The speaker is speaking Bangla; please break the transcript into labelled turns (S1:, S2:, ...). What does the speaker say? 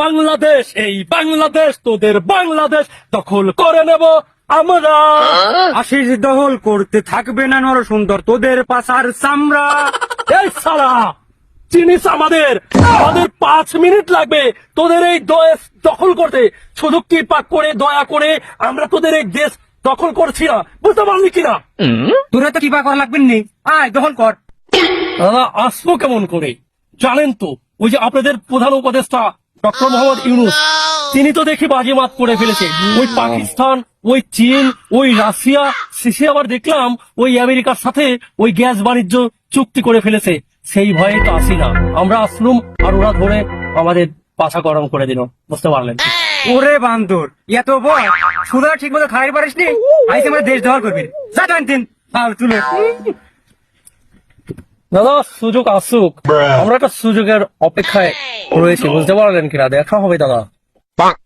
S1: বাংলাদেশ, এই বাংলাদেশ, তোদের বাংলাদেশ দখল করে নেব আমরা।
S2: আশিস দখল করতে থাকবে না নর সুন্দর তোদের পাশার চামড়া।
S1: এই সালা চিনিস আমাদের 5 মিনিট লাগবে তোদের এই দেশ দখল করতে। শুধু কৃপা করে দয়া করে আমরা তোদের এই দেশ দখল করছি না, বুঝতে পারলি কিনা?
S2: তোরা তো কিবা করা লাগবে নি, আয় দখল কর।
S1: দাদা আসবো কেমন করে জানেন তো? ওই যে আপনাদের প্রধান উপদেষ্টা ডক্টর মোহাম্মদ ইউনূস, তিনি তো দেখি বাজিমাত করে ফেলেছে। ওই পাকিস্তান, ওই চীন, ওই রাশিয়া, শেষে আবার দেখলাম ওই আমেরিকার সাথে ওই গ্যাস বাণিজ্য চুক্তি করে ফেলেছে। সেই ভয়ে তো আসি না, আমরা আসলুম আর ওরা ধরে আমাদের পাছা গরম করে দিল, বুঝতে পারলেন?
S2: ওরে বান্দর, এত বয় সুদা ঠিক মতো খাই পারিস নি, আইসে আমরা দেশ দখল করবি। যা জানতেন তুলে
S1: দাদা সুযোগ আসুক, আমরা একটা সুযোগের অপেক্ষায় রয়েছি, বুঝতে পারলেন কিনা? দেখা হবে দাদা।